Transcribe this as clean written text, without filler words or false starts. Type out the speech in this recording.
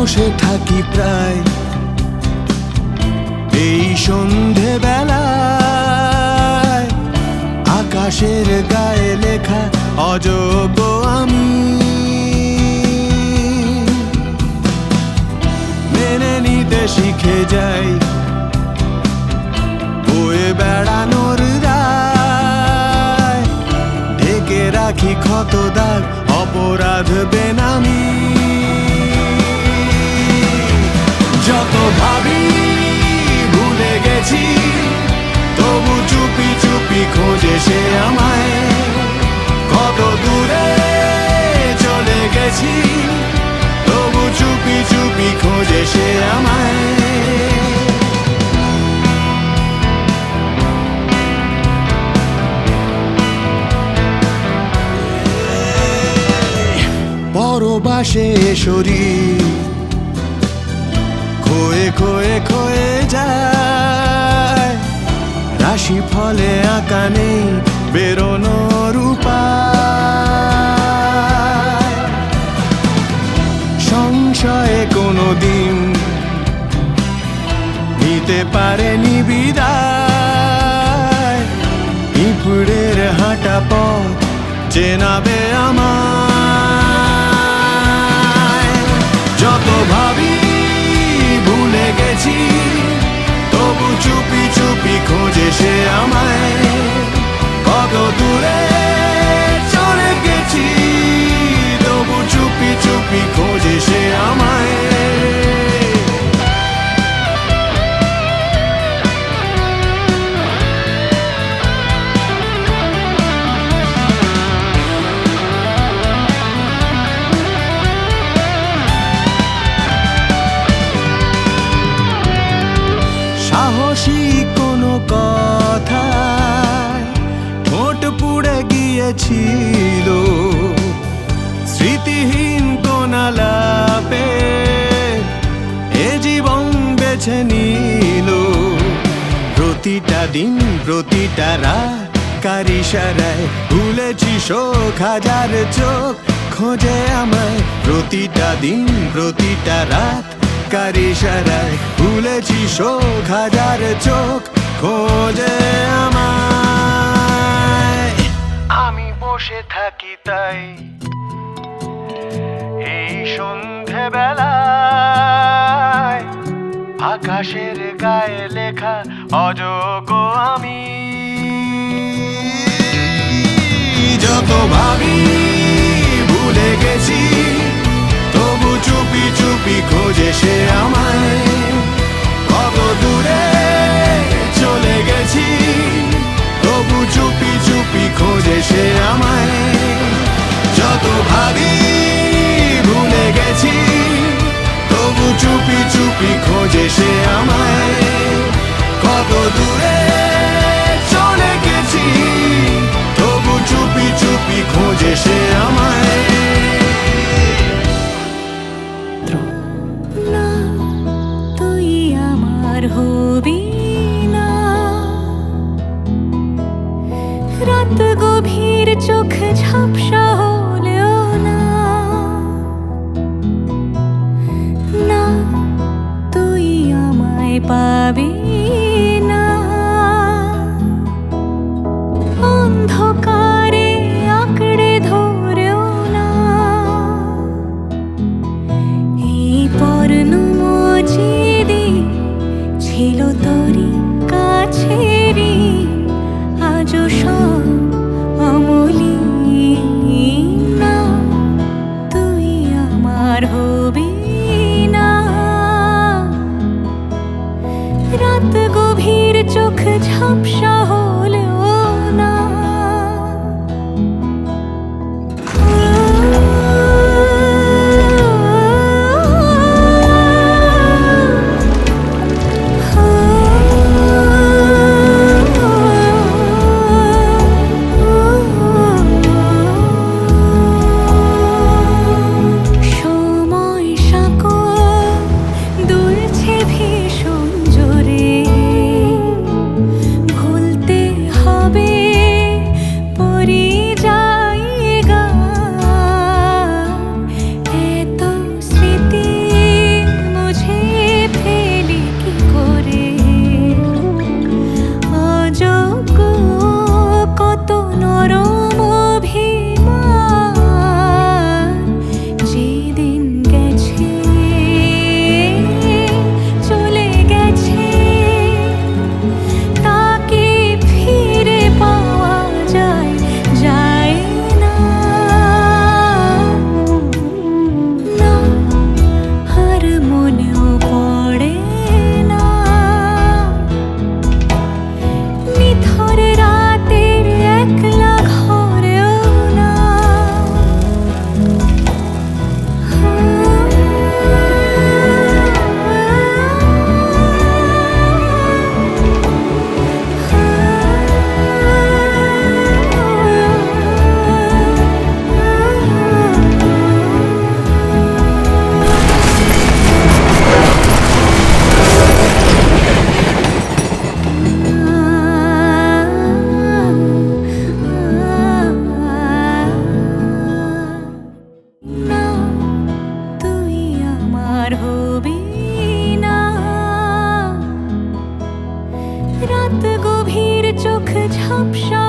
বসে থাকি প্রায় এই সন্ধে বেলায়, আকাশের গায়ে লেখা অযোগ্য আমি। মেনে নিতে শিখে যাই বয়ে বেড়ানোর দায়, ঢেকে রাখি ক্ষত দাগ অপরাধ বেনামি। যত ভাবি ভুলে গেছি, তবু চুপি চুপি খোঁজে সে আমায়। কত দূরে চলে গেছি, তবু চুপি চুপি খোঁজে সে আমায়। পরবাসে শরীর খোয়ে খোয়ে খোয়ে যায়, রাশি ফলে আঁকা নেই বেরোনোর উপায়। সংশয়ে কোনোদিন নিতে পারেনি বিদায়, পিঁপড়ের হাঁটা পথ চেনাবে আমায়। যত ভাবি ভুলে গেছি, তবু চুপি চুপি খোঁজে সে আমায়। কত দূরে চলে গেছি, তবু চুপি চুপি খোঁজে সে আমায়। সাহসী কোনো কথায় ঠোঁট পুড়ে গিয়েছিল, স্মৃতিহীন কোন আলাপে এ জীবন বেছে নিল। প্রতিটা দিন প্রতিটা রাত কার ইশারায় ভুলেছি শোক, হাজার চোখ খোঁজে আমায়। প্রতিটা দিন প্রতিটা রাত কার ইশারায় ভুলেছি শোক, হাজার চোখ খোঁজে আমায়। আমি বসে থাকি তাই এই সন্ধে বেলায়, আকাশের গায়ে লেখা অযোগ্য আমি। যত ভাবি ভুলে গেছি, তবু চুপি চুপি খোঁজে সে আমায়। কত দূরে চলে গেছি, তবু চুপি চুপি খোঁজে সে আমায়। যত ভাবি ভুলে গেছি, তবু চুপি চুপি খোঁজে সে আমায়। কত দূরে চলে গেছি, তবু চুপি চুপি খোঁজে সে আমায়। হবি না, রাত গভীর চোখ ঝাপসা হলেও না, না তুই আমায় পাবি না। অন্ধকারে আঁকড়ে ধরেও না, এই পর্ণ মজিদি ছিল তোরই কাছেরই, আজও সব অমলিন। না তুই আমার হবি না, রাত আর হবে না। রাত গভীর চোখ ঝাপসা